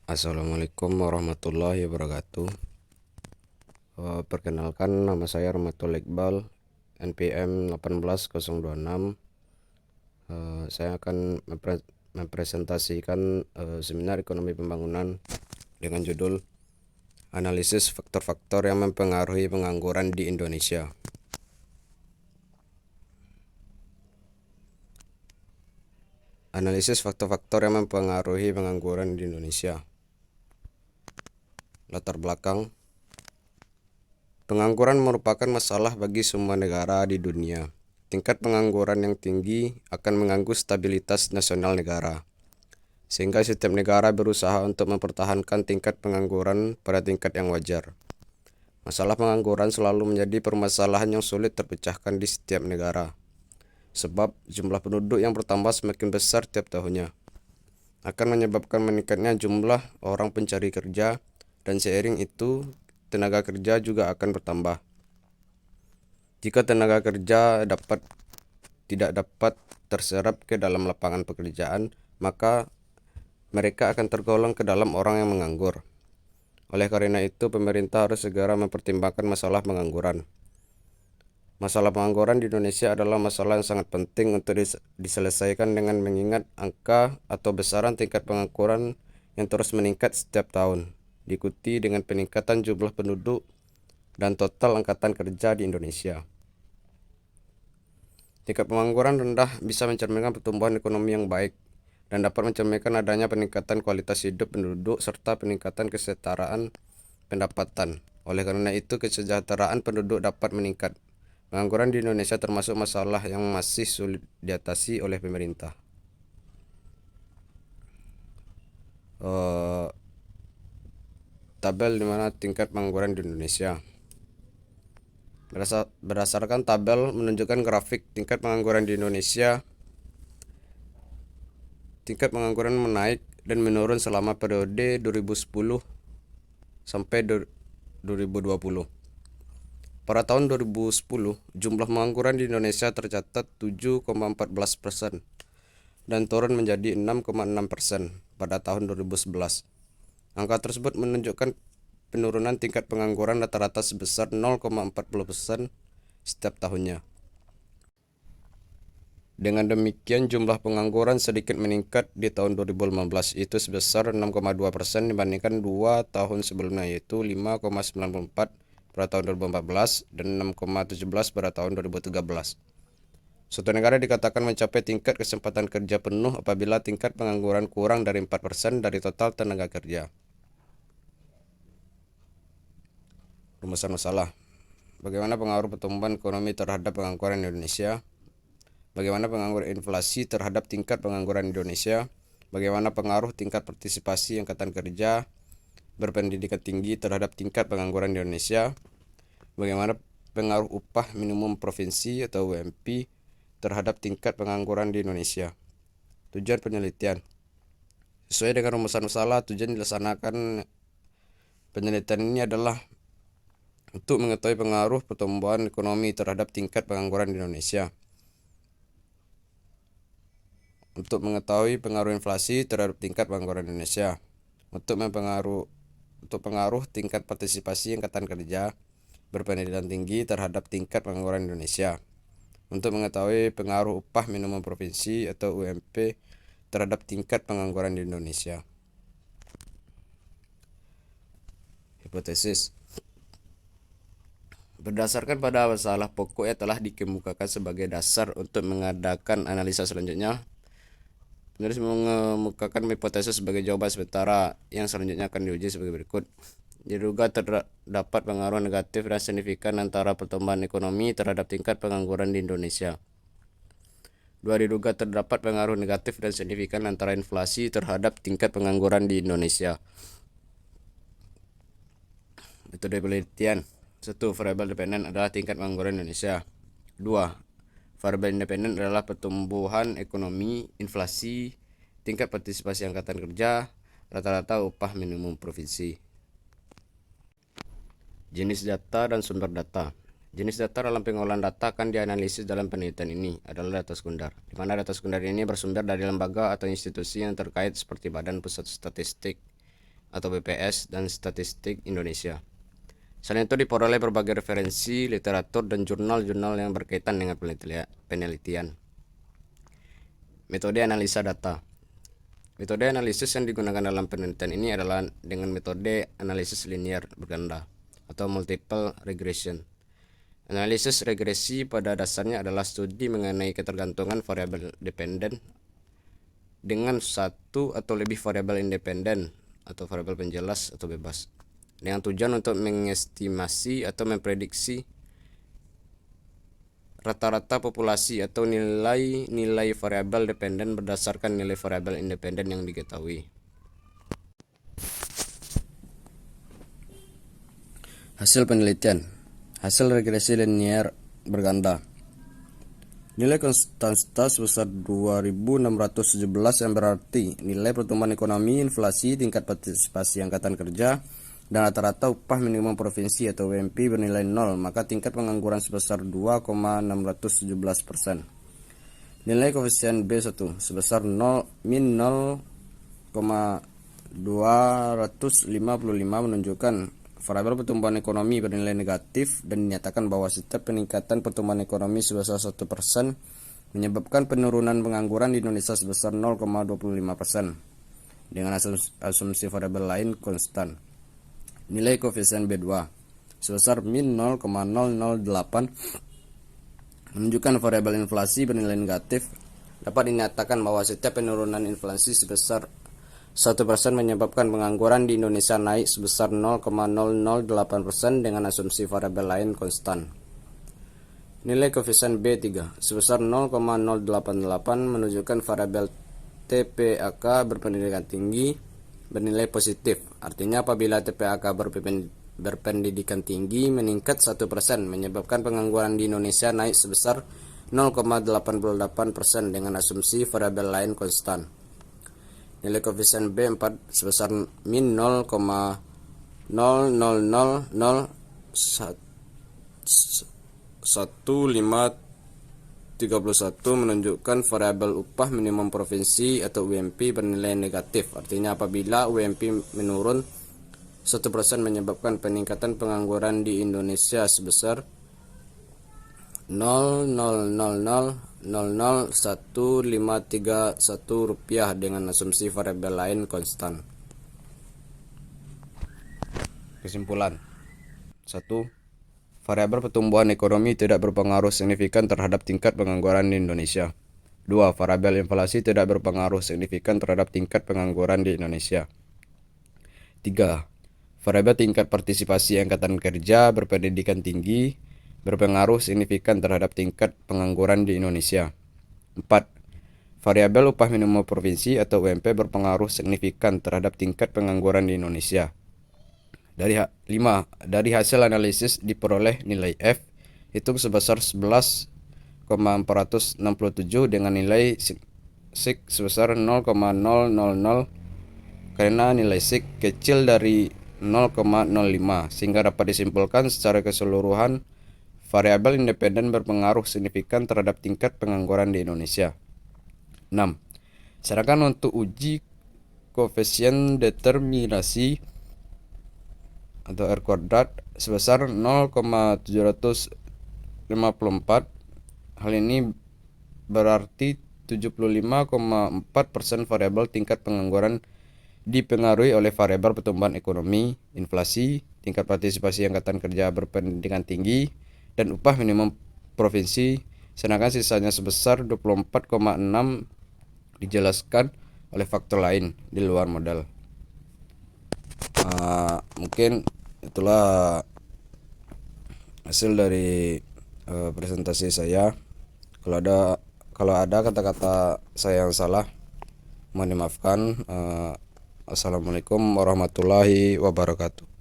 Assalamualaikum warahmatullahi wabarakatuh. Perkenalkan, nama saya Rahmatul Iqbal, NPM 18026. Saya akan mempresentasikan seminar ekonomi pembangunan dengan judul Analisis Faktor-Faktor yang Mempengaruhi Pengangguran di Indonesia. Analisis faktor-faktor yang mempengaruhi pengangguran di Indonesia. Latar belakang. Pengangguran merupakan masalah bagi semua negara di dunia. Tingkat pengangguran yang tinggi akan mengganggu stabilitas nasional negara, sehingga setiap negara berusaha untuk mempertahankan tingkat pengangguran pada tingkat yang wajar. Masalah pengangguran selalu menjadi permasalahan yang sulit terpecahkan di setiap negara, sebab jumlah penduduk yang bertambah semakin besar tiap tahunnya akan menyebabkan meningkatnya jumlah orang pencari kerja, dan seiring itu tenaga kerja juga akan bertambah. Jika tenaga kerja tidak dapat terserap ke dalam lapangan pekerjaan, maka mereka akan tergolong ke dalam orang yang menganggur. Oleh karena itu, pemerintah harus segera mempertimbangkan masalah pengangguran. Masalah pengangguran di Indonesia adalah masalah yang sangat penting untuk diselesaikan dengan mengingat angka atau besaran tingkat pengangguran yang terus meningkat setiap tahun, diikuti dengan peningkatan jumlah penduduk dan total angkatan kerja di Indonesia. Tingkat pengangguran rendah bisa mencerminkan pertumbuhan ekonomi yang baik dan dapat mencerminkan adanya peningkatan kualitas hidup penduduk serta peningkatan kesetaraan pendapatan. Oleh karena itu, kesejahteraan penduduk dapat meningkat. Pengangguran di Indonesia termasuk masalah yang masih sulit diatasi oleh pemerintah. Tabel di mana tingkat pengangguran di Indonesia. Berdasarkan tabel menunjukkan grafik tingkat pengangguran di Indonesia, tingkat pengangguran menaik dan menurun selama periode 2010 sampai 2020. Pada tahun 2010, jumlah pengangguran di Indonesia tercatat 7,14% dan turun menjadi 6,6% pada tahun 2011. Angka tersebut menunjukkan penurunan tingkat pengangguran rata-rata sebesar 0,40% setiap tahunnya. Dengan demikian, jumlah pengangguran sedikit meningkat di tahun 2015, itu sebesar 6,2% dibandingkan 2 tahun sebelumnya, yaitu 5,94% pada tahun 2014 dan 6,17% pada tahun 2013. Suatu negara dikatakan mencapai tingkat kesempatan kerja penuh apabila tingkat pengangguran kurang dari 4% dari total tenaga kerja. Rumusan masalah. Bagaimana pengaruh pertumbuhan ekonomi terhadap pengangguran Indonesia? Bagaimana pengaruh inflasi terhadap tingkat pengangguran Indonesia? Bagaimana pengaruh tingkat partisipasi angkatan kerja berpendidikan tinggi terhadap tingkat pengangguran di Indonesia? Bagaimana pengaruh upah minimum provinsi atau UMP terhadap tingkat pengangguran di Indonesia? Tujuan penelitian. Sesuai dengan rumusan masalah, tujuan dilaksanakan penelitian ini adalah untuk mengetahui pengaruh pertumbuhan ekonomi terhadap tingkat pengangguran di Indonesia, untuk mengetahui pengaruh inflasi terhadap tingkat pengangguran di Indonesia, untuk pengaruh tingkat partisipasi angkatan kerja berpendidikan tinggi terhadap tingkat pengangguran Indonesia, untuk mengetahui pengaruh upah minimum provinsi atau UMP terhadap tingkat pengangguran di Indonesia. Hipotesis. Berdasarkan pada masalah pokok yang telah dikemukakan sebagai dasar untuk mengadakan analisa selanjutnya, penulis mengemukakan hipotesis sebagai jawaban sementara yang selanjutnya akan diuji sebagai berikut. Diduga terdapat pengaruh negatif dan signifikan antara pertumbuhan ekonomi terhadap tingkat pengangguran di Indonesia. 2. Diduga terdapat pengaruh negatif dan signifikan antara inflasi terhadap tingkat pengangguran di Indonesia. Metode penelitian. 1. Variabel dependen adalah tingkat pengangguran Indonesia. 2. Variabel independen adalah pertumbuhan ekonomi, inflasi, tingkat partisipasi angkatan kerja, rata-rata upah minimum provinsi. Jenis data dan sumber data. Jenis data dalam pengolahan data akan dianalisis dalam penelitian ini adalah data sekunder, di mana data sekunder ini bersumber dari lembaga atau institusi yang terkait seperti Badan Pusat Statistik, atau BPS dan Statistik Indonesia. Selain itu diperoleh berbagai referensi, literatur, dan jurnal-jurnal yang berkaitan dengan penelitian. Metode analisa data. Metode analisis yang digunakan dalam penelitian ini adalah dengan metode analisis linear berganda atau multiple regression. Analisis regresi pada dasarnya adalah studi mengenai ketergantungan variabel dependen dengan satu atau lebih variabel independen atau variabel penjelas atau bebas, dengan tujuan untuk mengestimasi atau memprediksi rata-rata populasi atau nilai-nilai variabel dependen berdasarkan nilai variabel independen yang diketahui. Hasil penelitian. Hasil regresi linear berganda. Nilai konstanta sebesar 2.617 yang berarti nilai pertumbuhan ekonomi, inflasi, tingkat partisipasi angkatan kerja, dan rata-rata upah minimum provinsi atau UMP bernilai 0, maka tingkat pengangguran sebesar 2,617%. Nilai koefisien B1 sebesar min 0,255 menunjukkan variabel pertumbuhan ekonomi bernilai negatif dan dinyatakan bahwa setiap peningkatan pertumbuhan ekonomi sebesar 1% menyebabkan penurunan pengangguran di Indonesia sebesar 0,25% dengan asumsi variabel lain konstan. Nilai koefisien B2 sebesar min 0,008 menunjukkan variabel inflasi bernilai negatif. Dapat dinyatakan bahwa setiap penurunan inflasi sebesar 1% menyebabkan pengangguran di Indonesia naik sebesar 0,008% dengan asumsi variabel lain konstan. Nilai koefisien B3 sebesar 0,088 menunjukkan variabel TPAK berpendidikan tinggi bernilai positif. Artinya apabila TPAK berpendidikan tinggi meningkat 1% menyebabkan pengangguran di Indonesia naik sebesar 0,88% dengan asumsi variabel lain konstan. Nilai koefisien B4 sebesar min 0,0001531 menunjukkan variabel upah minimum provinsi atau UMP bernilai negatif. Artinya apabila UMP menurun 1% menyebabkan peningkatan pengangguran di Indonesia sebesar 0,000001531 rupiah dengan asumsi variabel lain konstan. Kesimpulan. 1. Variabel pertumbuhan ekonomi tidak berpengaruh signifikan terhadap tingkat pengangguran di Indonesia. 2. Variabel inflasi tidak berpengaruh signifikan terhadap tingkat pengangguran di Indonesia. 3. Variabel tingkat partisipasi angkatan kerja berpendidikan tinggi berpengaruh signifikan terhadap tingkat pengangguran di Indonesia. 4. Variabel upah minimum provinsi atau UMP berpengaruh signifikan terhadap tingkat pengangguran di Indonesia. 5. Dari hasil analisis diperoleh nilai F hitung sebesar 11,467 dengan nilai SIK sebesar 0,000 karena nilai SIK kecil dari 0,05 sehingga dapat disimpulkan secara keseluruhan variabel independen berpengaruh signifikan terhadap tingkat pengangguran di Indonesia. 6. Sedangkan untuk uji koefisien determinasi atau R kuadrat sebesar 0,754, hal ini berarti 75,4% variabel tingkat pengangguran dipengaruhi oleh variabel pertumbuhan ekonomi, inflasi, tingkat partisipasi angkatan kerja berpendidikan tinggi, dan upah minimum provinsi, sedangkan sisanya sebesar 24,6 dijelaskan oleh faktor lain di luar modal. Mungkin itulah hasil dari presentasi saya. Kalau ada kata-kata saya yang salah, mohon dimaafkan. Assalamualaikum warahmatullahi wabarakatuh.